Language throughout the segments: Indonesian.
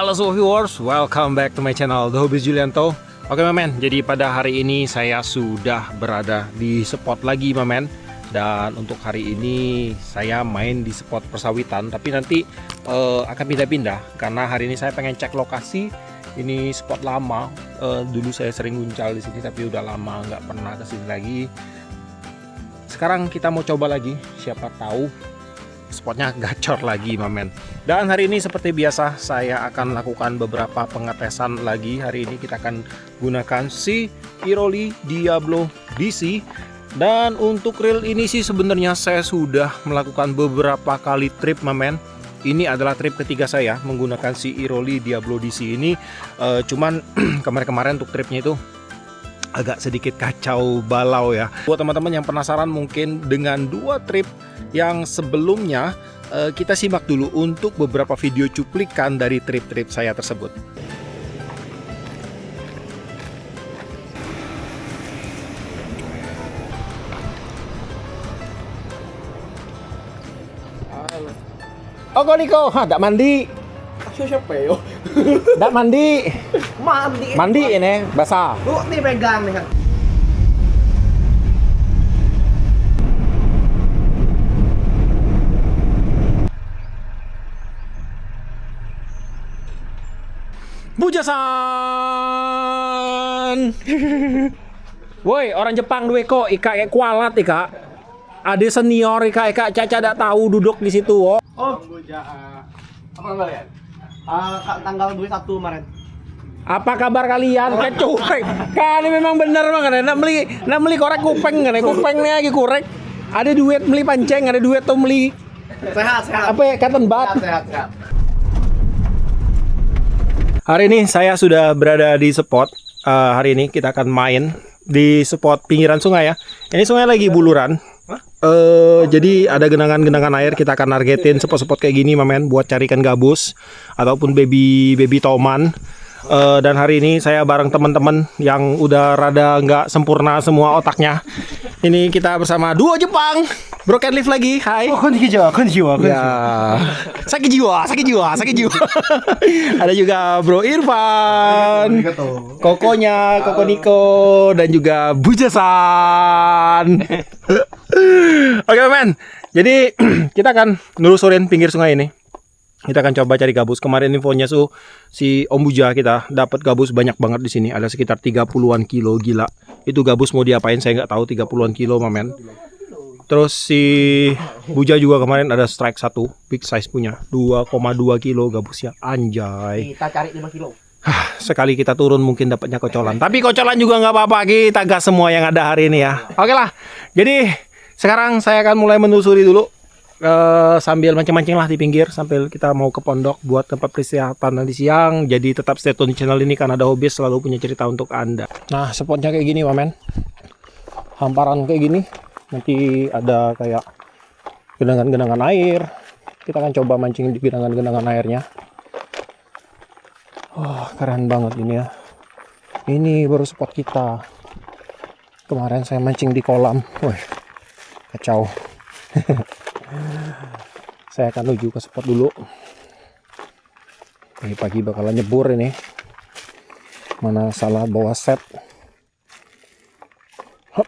Halo semua viewers, welcome back to my channel The Hobbies Julianto. Oke men, jadi pada hari ini saya sudah berada di spot lagi men. Dan untuk hari ini saya main di spot persawitan, tapi nanti akan pindah-pindah karena hari ini saya pengen cek lokasi. Ini spot lama, dulu saya sering guncal di sini tapi udah lama nggak pernah kesini lagi. Sekarang kita mau coba lagi, siapa tahu spotnya gacor lagi men. Dan hari ini seperti biasa saya akan lakukan beberapa pengetesan lagi. Hari ini kita akan gunakan si Iroli Diablo DC. Dan untuk reel ini sih sebenarnya saya sudah melakukan beberapa kali trip men. Ini adalah trip ketiga saya menggunakan si Iroli Diablo DC ini. Cuman kemarin-kemarin untuk tripnya itu agak sedikit kacau balau ya. Buat teman-teman yang penasaran mungkin dengan dua trip yang sebelumnya, kita simak dulu untuk beberapa video cuplikan dari trip-trip saya tersebut. Oh kok Niko, tak mandi. Siapa yo? Tak mandi. Mandi. Mandi ini basah. Lu nih pegang nih kan. Bujasan. Woi, orang Jepang duwe kok ika kualat ika. Ada senior ika Caca tidak tahu duduk di situ. Oh. Apa kalian? Tanggal 21 kemarin. Apa kabar kalian? Kecuek. Kali memang bener banget. Nak beli korek kupeng kan? Kupengnya lagi korek. Ada duit beli panceng, ada duit tuh beli. Sehat. Apa ya? Cotton bud. Sehat. Hari ini saya sudah berada di spot. Hari ini kita akan main di spot pinggiran sungai ya. Ini sungai lagi buluran. Jadi ada genangan-genangan air. Kita akan nargetin spot-spot kayak gini men, buat carikan gabus ataupun baby toman. Dan hari ini saya bareng teman-teman yang udah rada nggak sempurna semua otaknya. Ini kita bersama duo Jepang. Broken Leaf lagi. Hai. Oh, konnichiwa. Ya. Sakit jiwa. Ada juga Bro Irfan. Koko Niko dan juga Bujasan. Oke men. Jadi kita akan nelusurin pinggir sungai ini. Kita akan coba cari gabus. Kemarin infonya si Om Buja kita dapat gabus banyak banget di sini. Ada sekitar 30-an kilo, gila. Itu gabus mau diapain saya nggak tahu, 30-an kilo men. Terus si Buja juga kemarin ada strike 1 big size punya 2,2 kilo gabusnya, anjay. Kita cari 5 kilo. Sekali kita turun mungkin dapatnya kocolan. Tapi kocolan juga nggak apa-apa, kita gas semua yang ada hari ini ya. Oke lah. Jadi sekarang saya akan mulai menelusuri dulu. Sambil mancing-mancing lah di pinggir sambil kita mau ke pondok buat tempat peristirahan nanti siang. Jadi tetap stay tune di channel ini karena ada Hobbies selalu punya cerita untuk Anda. Nah, spotnya kayak gini men. Hamparan kayak gini. Nanti ada kayak genangan-genangan air. Kita akan coba mancing di genangan-genangan airnya. Keren banget ini ya. Ini baru spot kita. Kemarin saya mancing di kolam. Wih, kacau. Saya akan menuju ke spot dulu. Ini pagi bakalan nyebur ini. Mana salah bawa set. Hop.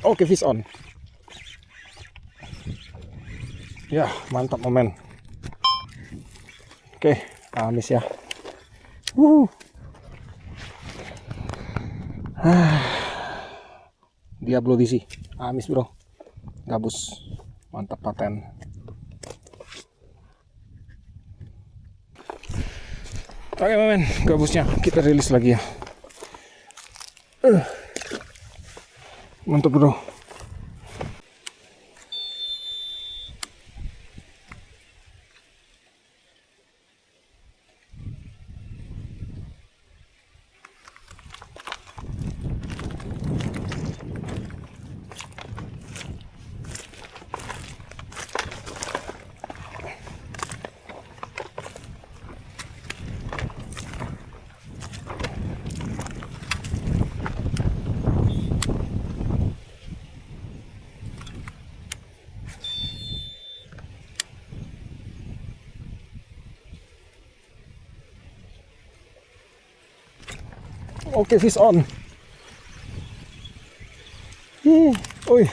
Oke, fish on. Ya, mantap momen. Oke, amis ya. Diablo DC. Amis, bro. Gabus. Mantap paten. Oke, momen. Gabusnya kita rilis lagi ya. Mantap, bro. Oke, fish on. Oi.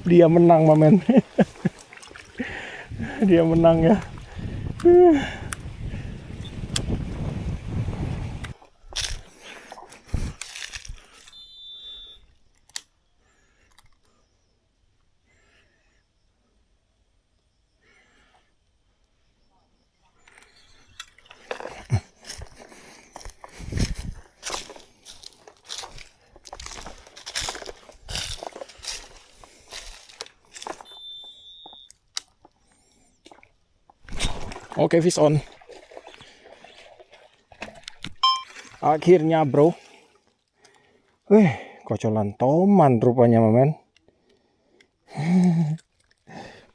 Dia menang, mamen. Dia menang ya. Oke, fish on. Akhirnya, bro. Kocolan toman rupanya, mamen.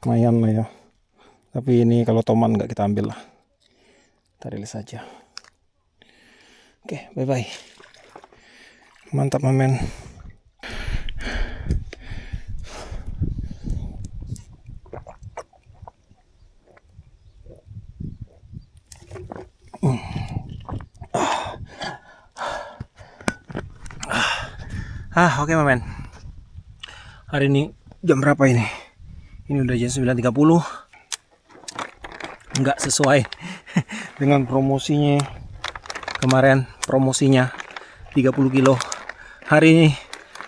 Lumayan lah ya. Tapi ini kalau toman nggak kita ambil lah. Kita rilis aja. Oke, bye-bye. Mantap, mamen. Oke, mamen. Hari ini jam berapa ini? Ini udah jam 9.30. Nggak sesuai dengan promosinya. Kemarin promosinya 30 kilo. Hari ini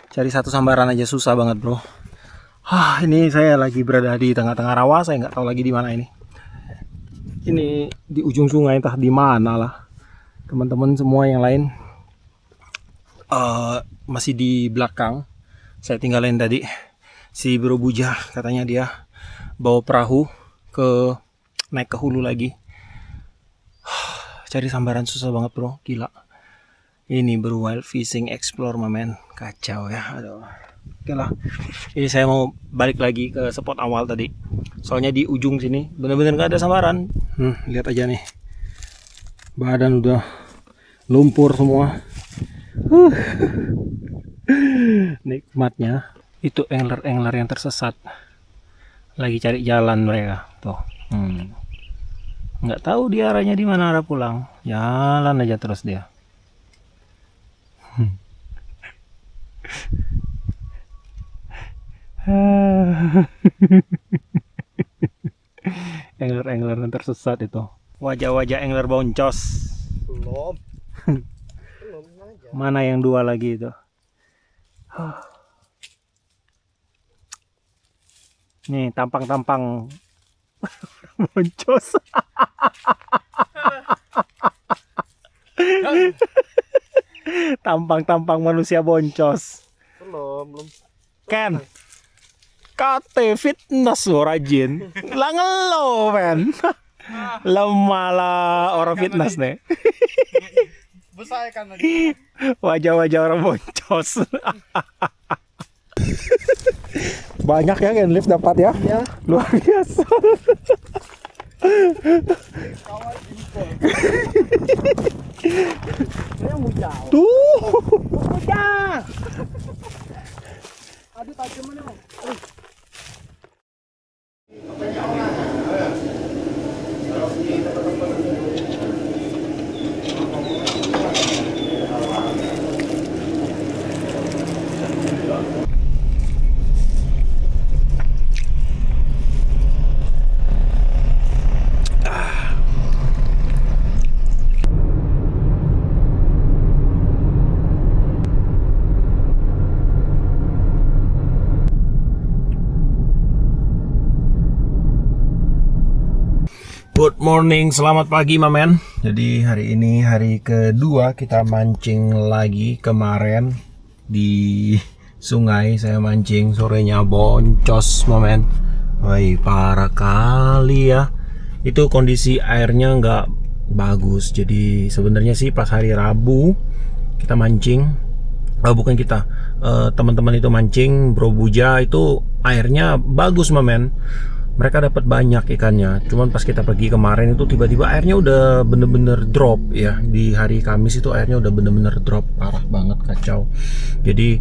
cari satu sambaran aja susah banget, bro. Ini saya lagi berada di tengah-tengah rawa. Saya nggak tahu lagi di mana ini. Ini di ujung sungai, entah di mana lah. Teman-teman semua yang lain masih di belakang. Saya tinggalin tadi. Si Bro Buja katanya dia bawa perahu naik ke hulu lagi. Cari sambaran susah banget, bro. Gila. Ini Bro Wild Fishing Explore, mamen. Kacau ya. Aduh. Oke lah. Ini saya mau balik lagi ke spot awal tadi. Soalnya di ujung sini bener-bener gak ada sambaran. Lihat aja nih. Badan udah lumpur semua. Nikmatnya itu angler-angler yang tersesat lagi cari jalan mereka tuh. Nggak tahu dia arahnya di mana, arah pulang, jalan aja terus dia. Angler-angler yang tersesat itu, wajah-wajah angler boncos. Belum. Mana yang dua lagi itu? Nih tampang-tampang boncos. Tampang-tampang manusia boncos. Belum. Ken, KT fitness lo rajin. Lah ngelo, men. Lemah lah orang fitness nih. Besar kan tadi. Wajah-wajah orang boncos. Banyak ya Ken lift dapat ya? Iya. Luar biasa. Kawan impor. Saya mau jauh. Tuh. Udah. Aduh tajam mana? morning, selamat pagi Mamen. Jadi hari ini hari kedua kita mancing lagi. Kemarin di sungai saya mancing, sorenya boncos Mamen. Woi, parah kali ya. Itu kondisi airnya nggak bagus. Jadi sebenarnya sih pas hari Rabu kita mancing. Bukan kita, teman-teman itu mancing, Bro Buja itu airnya bagus Mamen. Mereka dapat banyak ikannya. Cuman pas kita pergi kemarin itu tiba-tiba airnya udah bener-bener drop ya. Di hari Kamis itu airnya udah bener-bener drop, parah banget, kacau. Jadi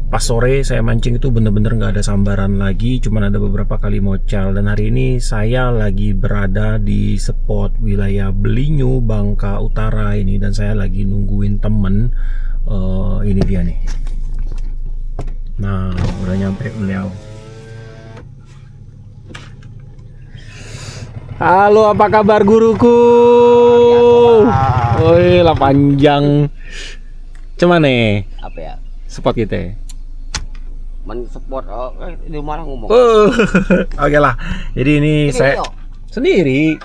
pas sore saya mancing itu bener-bener nggak ada sambaran lagi, cuman ada beberapa kali mocal. Dan hari ini saya lagi berada di spot wilayah Belinyu, Bangka Utara ini, dan saya lagi nungguin temen. Ini dia nih. Nah, udah nyampe beliau. Halo, apa kabar guruku? Woi, lah panjang. Cuman nih, Apa ya? spot kita. Men-support di malah ngomong. Oke lah. Jadi ini saya sendiri.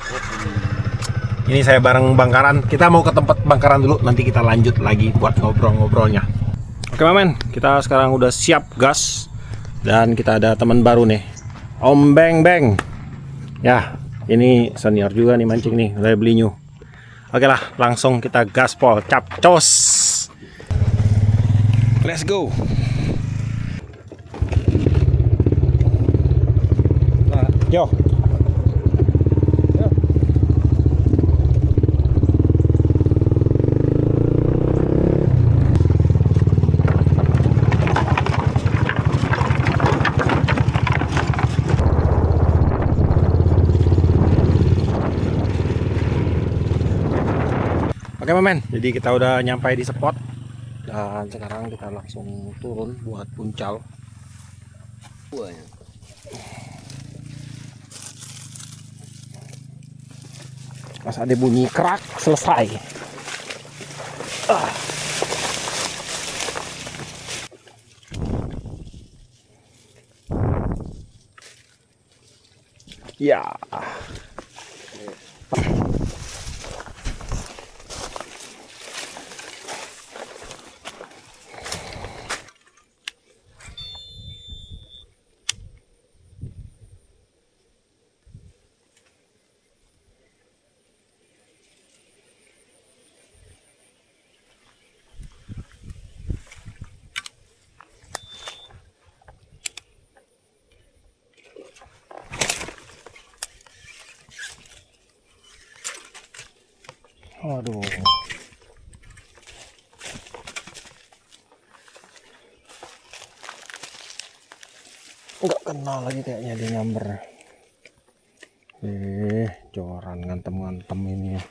Ini saya bareng Bangkaran. Kita mau ke tempat Bangkaran dulu. Nanti kita lanjut lagi buat ngobrol-ngobrolnya. Oke Mamen, kita sekarang udah siap gas. Dan kita ada teman baru nih, Om Beng Beng. Ya, ini senior juga nih mancing nih, dari Belinyu. Oke lah, langsung kita gaspol, capcos. Let's go. Nah, yo. Oke Mamen, jadi kita udah nyampe di spot dan sekarang kita langsung turun buat puncal. Pas ada bunyi kerak, selesai. Ya. Aduh. Nggak kenal lagi kayaknya dia nyamber. Joran ngantem-ngantem ini ya.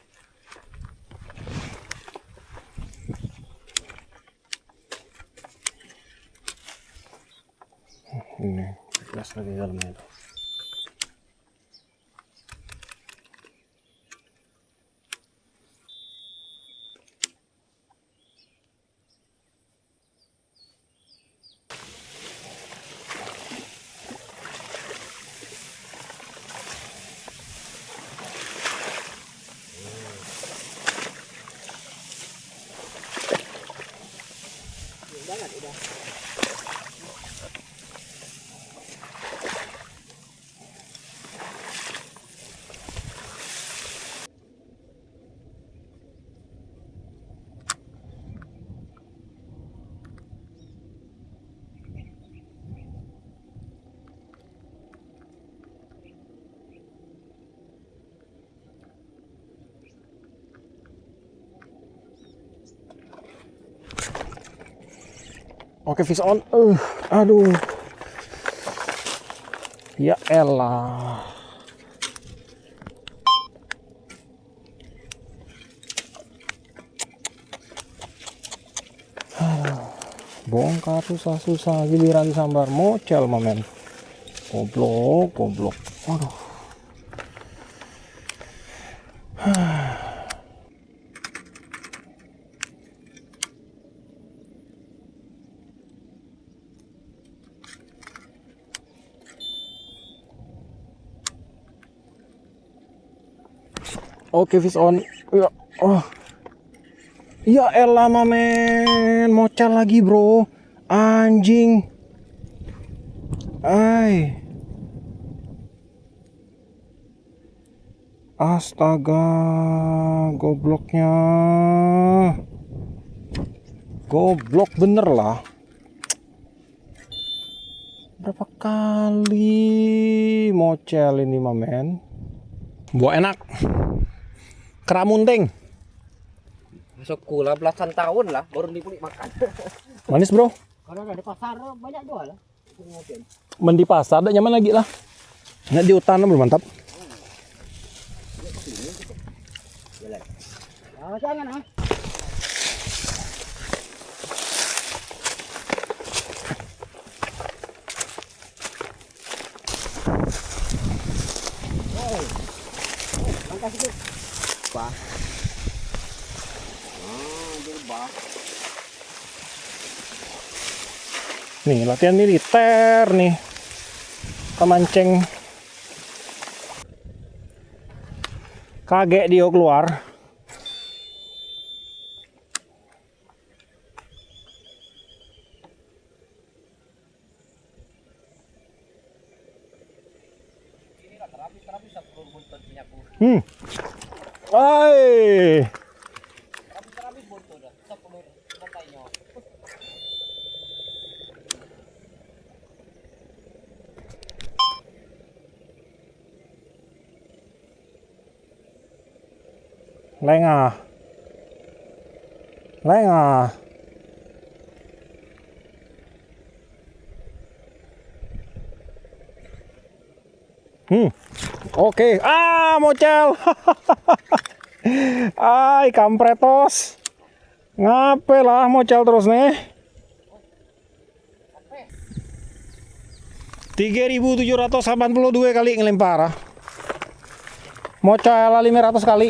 Ini jelas lagi dalamnya itu. Oke, fish on. Aduh. Ya elah. Bongkar susah-susah, giliran sambar mocel Mamen. Goblok, goblok. Waduh. Oke, fish on. Ya, oh. Ya elah mamen, mocel lagi bro. Anjing. Ay. Astaga, gobloknya. Goblok bener lah. Berapa kali mocel ini mamen. Buah enak. Keramunting. Masuk kula belasan tahun lah baru dipulik makan. Manis bro. Karena ada di pasar banyak jual lah. Di pasar ada nyaman lagi lah. Nggak di hutan belum mantap. Jangan ah. Langkah sikit. Bah. Bah. Nih latihan militer nih. Kemancing. Kaget dia keluar. Ay. Lengah. Lengah. Oke. Ah, mocel. Ay, kampretos. Ngape lah mocel terus nih. 3.782 kali ngelempar. Mocel 500 kali.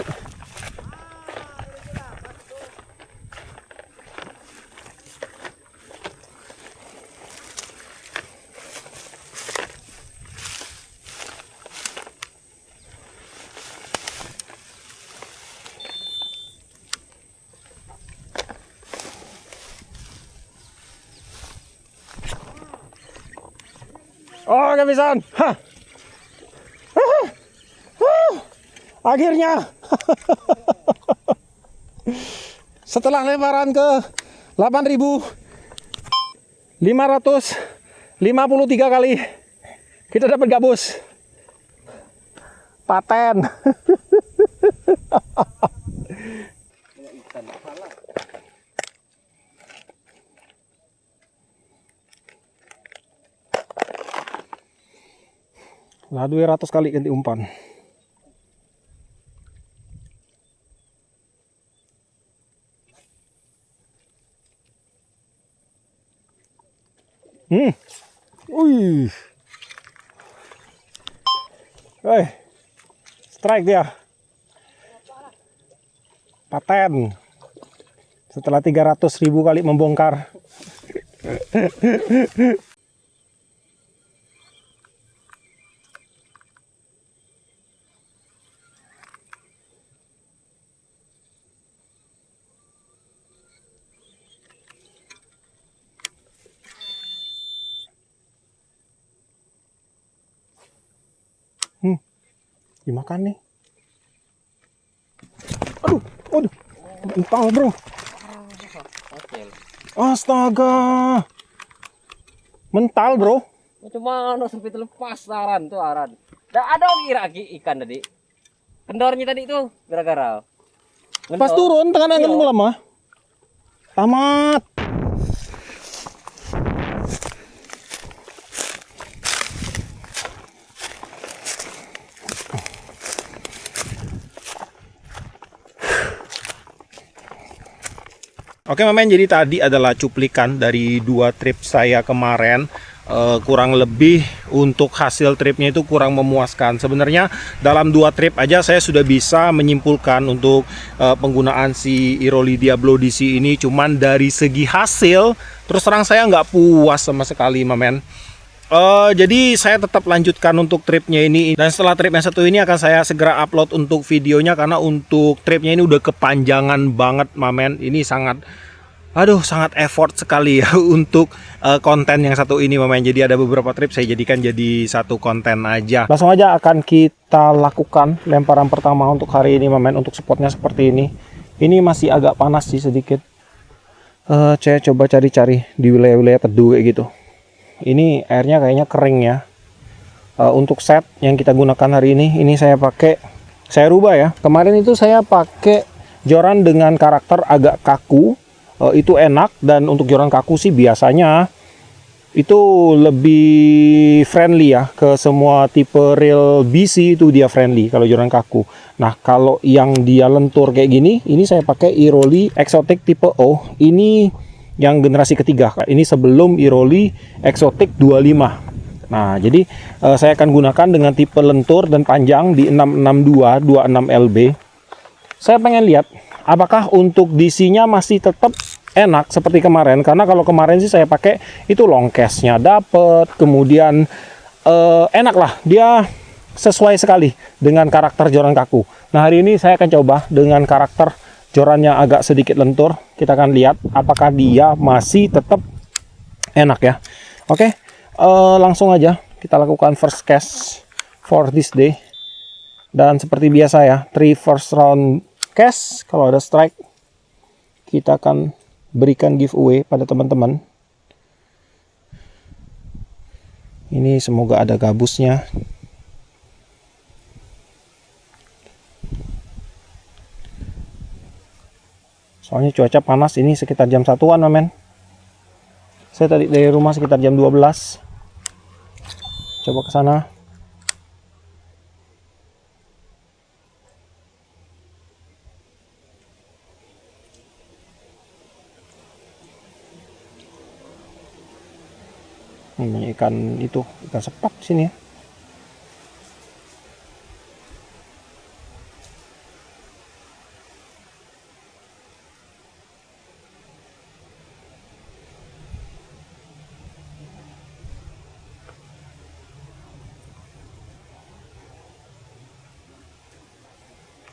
Oh, kebiasaan. Hah. Akhirnya. Setelah lemparan ke 8.553 kali, kita dapat gabus. Paten. Lah 200 kali ganti umpan. Wih. Strike dia. Paten. Setelah 300.000 kali membongkar. Dimakan nih. Aduh, mental bro. Astaga, mental bro. Cuma sampai terlepas aran tuh aran. Ada kira ikan tadi. Kendornya tadi tuh gara-gara. Pas turun tengah angin lama. Tamat. Oke mamen, jadi tadi adalah cuplikan dari 2 trip saya kemarin. Kurang lebih untuk hasil tripnya itu kurang memuaskan. Sebenarnya dalam 2 trip aja saya sudah bisa menyimpulkan untuk penggunaan si Irolidia Blue DC ini. Cuman dari segi hasil terus terang saya nggak puas sama sekali mamen. Jadi saya tetap lanjutkan untuk tripnya ini. Dan setelah trip yang satu ini akan saya segera upload untuk videonya. Karena untuk tripnya ini udah kepanjangan banget mamen. Ini sangat effort sekali ya untuk konten yang satu ini mamen. Jadi ada beberapa trip saya jadikan jadi satu konten aja. Langsung aja akan kita lakukan lemparan pertama untuk hari ini mamen. Untuk spotnya seperti ini. Ini masih agak panas sih sedikit. Saya coba cari-cari di wilayah-wilayah teduh kayak gitu. Ini airnya kayaknya kering ya. Untuk set yang kita gunakan hari ini saya rubah ya. Kemarin itu saya pakai joran dengan karakter agak kaku, itu enak. Dan untuk joran kaku sih biasanya itu lebih friendly ya, ke semua tipe reel BC itu dia friendly kalau joran kaku. Nah kalau yang dia lentur kayak gini, ini saya pakai Iroli Exotic tipe O. Ini yang generasi ketiga, ini sebelum Iroli Exotic 25. Nah jadi saya akan gunakan dengan tipe lentur dan panjang di 662 26 LB. Saya pengen lihat apakah untuk DC-nya masih tetap enak seperti kemarin. Karena kalau kemarin sih saya pakai itu long cast-nya dapet, kemudian enak lah, dia sesuai sekali dengan karakter joran kaku. Nah hari ini saya akan coba dengan karakter jorannya agak sedikit lentur. Kita akan lihat apakah dia masih tetap enak ya. Oke, langsung aja kita lakukan first cast for this day. Dan seperti biasa ya, 3 first round cast. Kalau ada strike, kita akan berikan giveaway pada teman-teman. Ini semoga ada gabusnya. Soalnya cuaca panas ini sekitar jam 1-an mamen. Saya tadi dari rumah sekitar jam 12. Coba ke sana. Ini ikan itu, ikan sepat sini ya.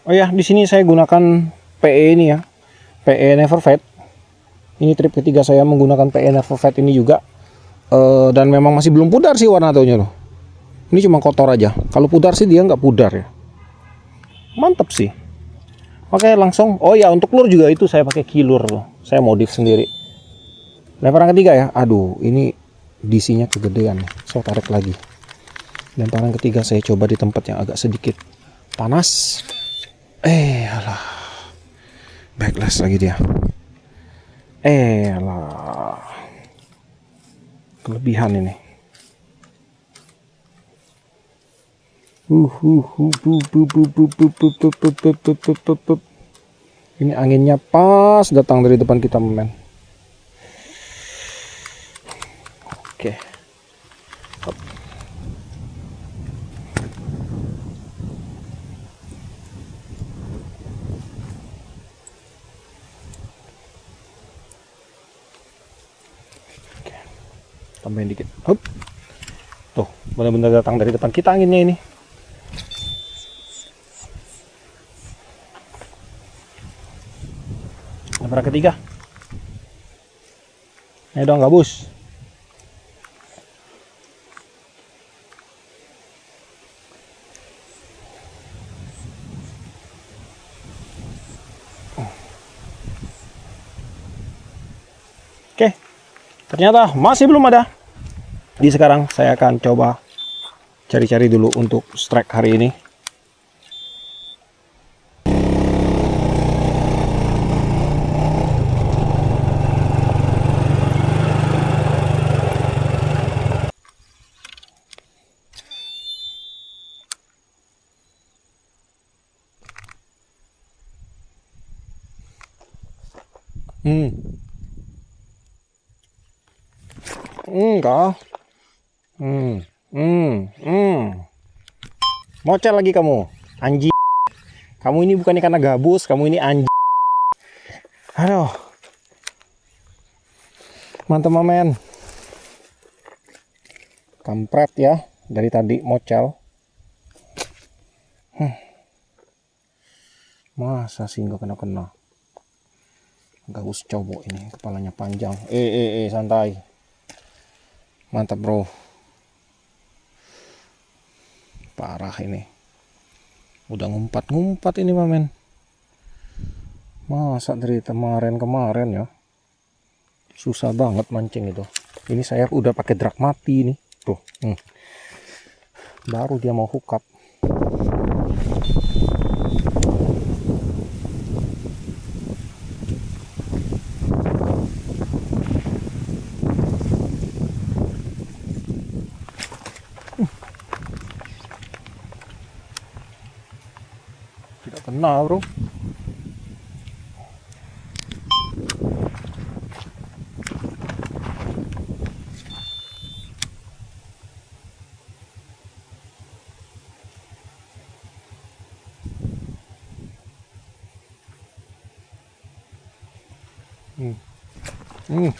Oh ya, di sini saya gunakan PE ini ya, PE Never Fade. Ini trip ketiga saya menggunakan PE Never Fade ini juga. Dan memang masih belum pudar sih warna taunya loh. Ini cuma kotor aja. Kalau pudar sih dia nggak pudar ya. Mantep sih. Oke langsung. Oh ya untuk lure juga itu saya pakai kilur loh. Saya modif sendiri. Lemparan ketiga ya. Aduh ini DC-nya kegedean. Saya tarik lagi. Lemparan ketiga saya coba di tempat yang agak sedikit panas. Alah. Backlash lagi dia. Alah. Kelebihan ini. Ini anginnya pas datang dari depan kita men. Oke. Tambahin dikit. Hup. Tuh, benar-benar datang dari depan kita anginnya ini. Lemparan ketiga. Ayo dong gabus. Oke. Ternyata masih belum ada. Jadi sekarang saya akan coba cari-cari dulu untuk strike hari ini. Enggak. Mocel lagi kamu, anjing. Kamu ini bukan ikan gabus, kamu ini anjing. Aduh. Mantap, men. Kampret ya, dari tadi mocel. Masa sih nggak kena-kena. Gabus cowok ini, kepalanya panjang. Santai. Mantap bro. Parah ini. Udah ngumpat-ngumpat ini mamen. Masa dari kemarin ya. Susah banget mancing itu. Ini saya udah pakai drag mati nih. Tuh. Baru dia mau hook up. Tidak kena bro.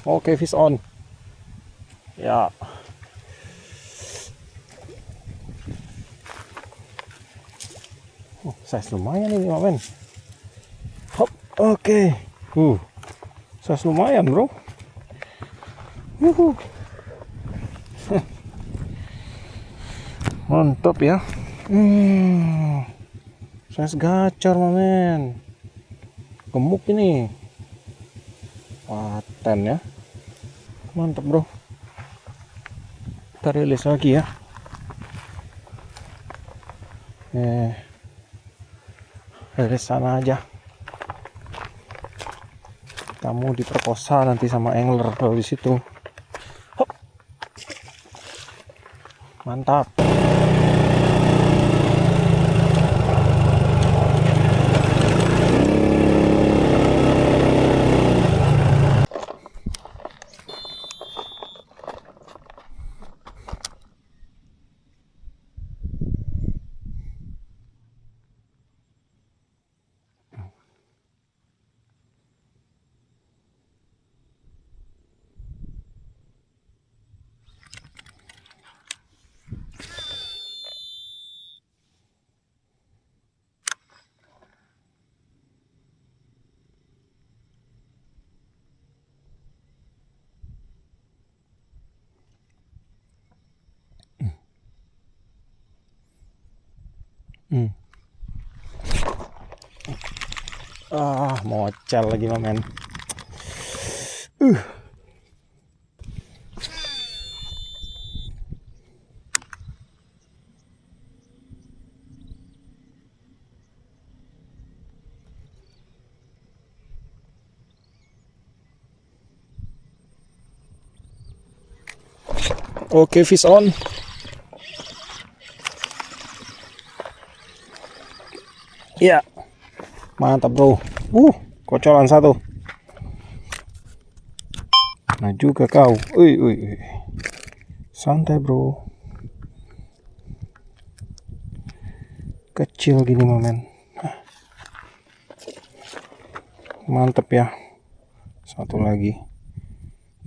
Oke, fish on. Ya. Size lumayan ini men. Hop, oke. Size lumayan bro. Mantap ya. Size gacor men. Gemuk ini. Paten ya. Mantap bro. Kita rilis lagi ya. Rilis sana aja. Kamu diperkosa nanti sama angler kalau di situ. Hop. Mantap. Mocel lagi men. Oke, fish on. Iya. Mantap bro. Kocolan satu. Nah juga kau. Santai bro. Kecil gini momen. Mantap ya. Satu lagi.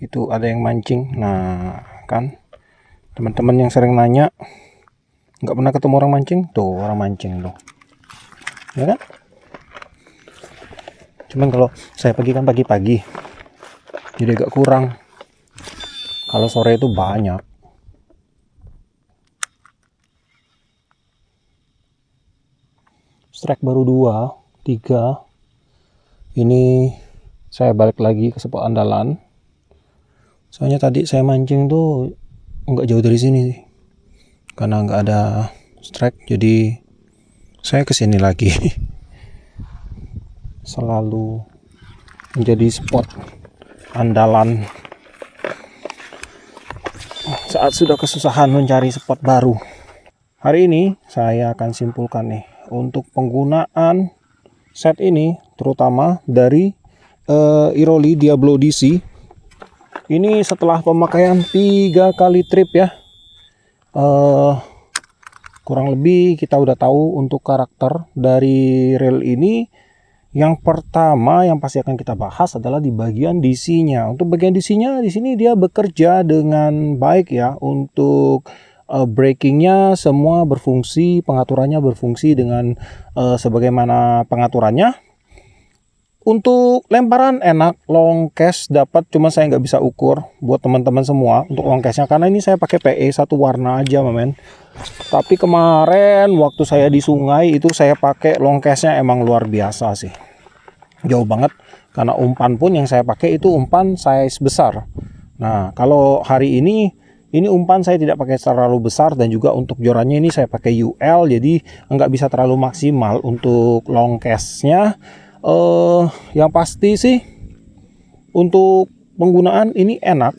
Itu ada yang mancing. Nah kan teman-teman yang sering nanya nggak pernah ketemu orang mancing. Tuh orang mancing tuh. Ya kan? Cuman kalau saya pergi kan pagi-pagi, jadi agak kurang. Kalau sore itu banyak. Strike baru 2, 3. Ini saya balik lagi ke spot andalan. Soalnya tadi saya mancing tuh nggak jauh dari sini sih. Karena nggak ada strike, jadi saya kesini lagi. Selalu menjadi spot andalan saat sudah kesusahan mencari spot baru. Hari ini saya akan simpulkan nih untuk penggunaan set ini, terutama dari Iroli Diablo DC. Ini setelah pemakaian 3 kali trip ya, kurang lebih kita udah tahu untuk karakter dari reel ini Yang pertama yang pasti akan kita bahas adalah di bagian DC-nya. Untuk bagian DC-nya di sini dia bekerja dengan baik ya. Untuk brakingnya semua berfungsi, pengaturannya berfungsi dengan sebagaimana pengaturannya. Untuk lemparan enak, long cast dapat, cuma saya nggak bisa ukur buat teman-teman semua untuk long castnya karena ini saya pakai PE satu warna aja, men. Tapi kemarin waktu saya di sungai itu saya pakai long castnya emang luar biasa sih, jauh banget. Karena umpan pun yang saya pakai itu umpan size besar. Nah kalau hari ini umpan saya tidak pakai terlalu besar dan juga untuk jorannya ini saya pakai UL, jadi nggak bisa terlalu maksimal untuk long castnya. Yang pasti sih untuk penggunaan ini enak.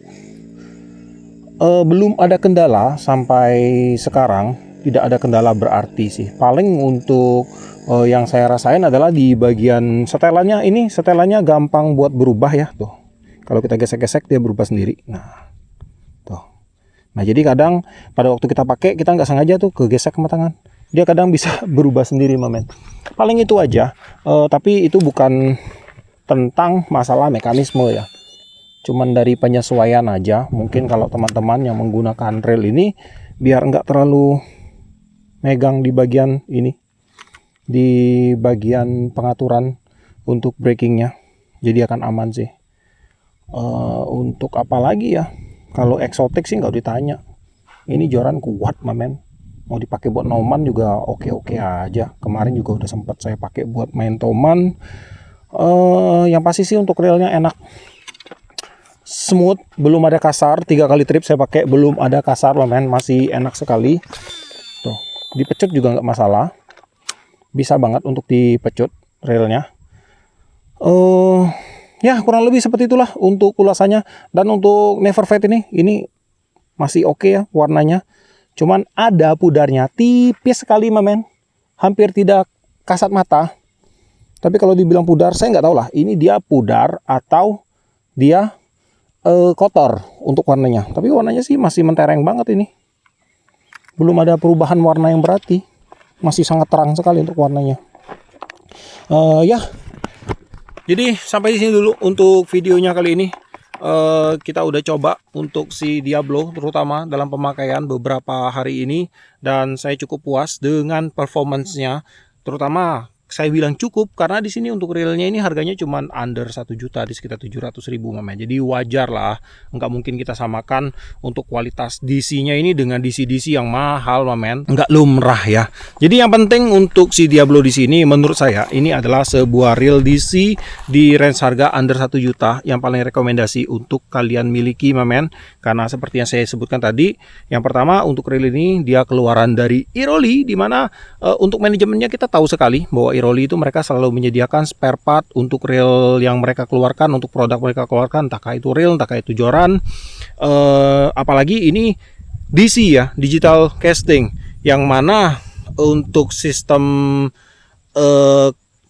Belum ada kendala sampai sekarang, tidak ada kendala berarti sih. Paling untuk yang saya rasain adalah di bagian setelannya. Ini setelannya gampang buat berubah ya tuh. Kalau kita gesek-gesek dia berubah sendiri. Nah tuh. Nah jadi kadang pada waktu kita pakai kita nggak sengaja tuh kegesek sama tangan. Dia kadang bisa berubah sendiri, men. Paling itu aja. Tapi itu bukan tentang masalah mekanisme ya. Cuman dari penyesuaian aja. Mungkin kalau teman-teman yang menggunakan reel ini biar nggak terlalu megang di bagian ini, di bagian pengaturan untuk brakingnya. Jadi akan aman sih. Untuk apa lagi ya? Kalau eksotik sih nggak ditanya. Ini joran kuat, men. Mau dipakai buat noman juga oke-oke aja. Kemarin juga udah sempat saya pakai buat main toman. Yang pasti sih untuk reelnya enak, smooth, belum ada kasar. 3 kali trip saya pakai belum ada kasar loh, men. Masih enak sekali. Tuh, dipecut juga nggak masalah. Bisa banget untuk dipecut reelnya. Ya kurang lebih seperti itulah untuk ulasannya. Dan untuk Never Fade ini masih oke ya warnanya. Cuman ada pudarnya tipis sekali, men. Hampir tidak kasat mata. Tapi kalau dibilang pudar, saya nggak tahu lah. Ini dia pudar atau dia kotor untuk warnanya. Tapi warnanya sih masih mentereng banget ini. Belum ada perubahan warna yang berarti. Masih sangat terang sekali untuk warnanya. Ya. Jadi sampai di sini dulu untuk videonya kali ini. Kita udah coba untuk si Diablo terutama dalam pemakaian beberapa hari ini dan saya cukup puas dengan performance-nya, terutama saya bilang cukup karena di sini untuk reelnya ini harganya cuma under 1 juta, di sekitar 700.000, men. Jadi wajar lah, nggak mungkin kita samakan untuk kualitas DC-nya ini dengan DC-DC yang mahal, men. Nggak lumrah ya. Jadi yang penting untuk si Diablo di sini menurut saya ini adalah sebuah reel DC di range harga under 1 juta yang paling rekomendasi untuk kalian miliki, men. Karena seperti yang saya sebutkan tadi, yang pertama untuk reel ini dia keluaran dari Iroli, di mana untuk manajemennya kita tahu sekali bahwa Iroli itu mereka selalu menyediakan spare part untuk reel yang mereka keluarkan, untuk produk mereka keluarkan, entahkah itu reel, entahkah itu joran. Apalagi ini DC ya, digital casting, yang mana untuk sistem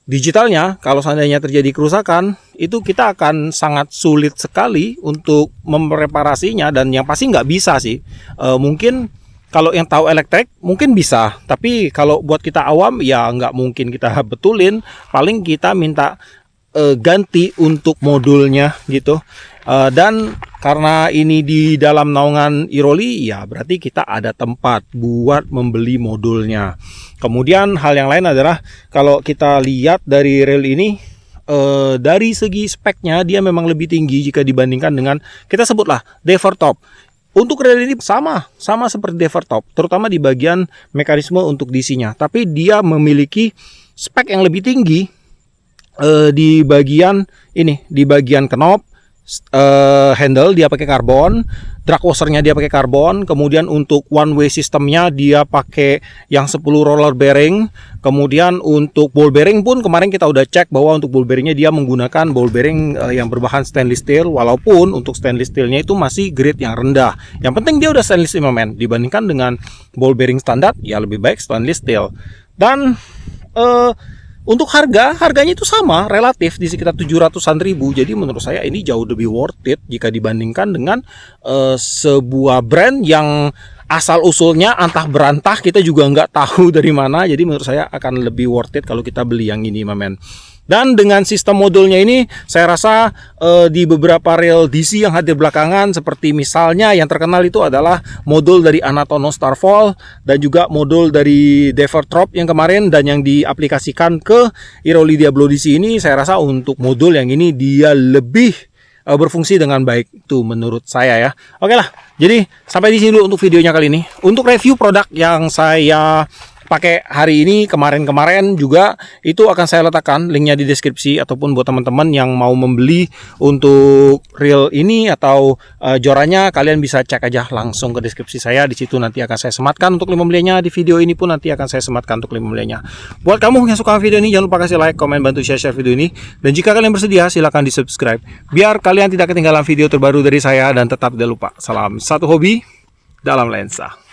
digitalnya kalau seandainya terjadi kerusakan itu kita akan sangat sulit sekali untuk mereparasinya, dan yang pasti nggak bisa sih. Mungkin kalau yang tahu elektrik mungkin bisa, tapi kalau buat kita awam ya nggak mungkin kita betulin. Paling kita minta ganti untuk modulnya gitu. Dan karena ini di dalam naungan Iroli, ya berarti kita ada tempat buat membeli modulnya. Kemudian hal yang lain adalah kalau kita lihat dari reel ini, dari segi speknya dia memang lebih tinggi jika dibandingkan dengan, kita sebutlah, Devertop. Untuk reel ini sama seperti Devertop, terutama di bagian mekanisme untuk DC-nya. Tapi dia memiliki spek yang lebih tinggi di bagian ini, di bagian knob, handle dia pakai karbon, drag washernya dia pakai karbon, kemudian untuk one way sistemnya dia pakai yang 10 roller bearing. Kemudian untuk ball bearing pun kemarin kita udah cek bahwa untuk ball bearingnya dia menggunakan ball bearing yang berbahan stainless steel, walaupun untuk stainless steelnya itu masih grade yang rendah. Yang penting dia udah stainless steel, men. Dibandingkan dengan ball bearing standar ya lebih baik stainless steel. Dan untuk harganya itu sama, relatif di sekitar 700-an ribu. Jadi menurut saya ini jauh lebih worth it jika dibandingkan dengan sebuah brand yang asal usulnya antah berantah kita juga nggak tahu dari mana. Jadi menurut saya akan lebih worth it kalau kita beli yang ini, men. Dan dengan sistem modulnya ini, saya rasa di beberapa reel DC yang hadir belakangan, seperti misalnya yang terkenal itu adalah modul dari Anatono Starfall dan juga modul dari Devertrop yang kemarin dan yang diaplikasikan ke Iroli Diablo DC ini, saya rasa untuk modul yang ini dia lebih berfungsi dengan baik tuh menurut saya ya. Oke lah, jadi sampai di sini dulu untuk videonya kali ini. Untuk review produk yang saya pakai hari ini, kemarin juga itu akan saya letakkan linknya di deskripsi, ataupun buat teman-teman yang mau membeli untuk reel ini atau joranya, kalian bisa cek aja langsung ke deskripsi saya. Di situ nanti akan saya sematkan untuk link pembeliannya. Di video ini pun nanti akan saya sematkan untuk link pembeliannya. Buat kamu yang suka video ini, jangan lupa kasih like, komen, bantu share video ini. Dan jika kalian bersedia, silahkan di subscribe biar kalian tidak ketinggalan video terbaru dari saya. Dan tetap tidak lupa, salam satu hobi dalam lensa.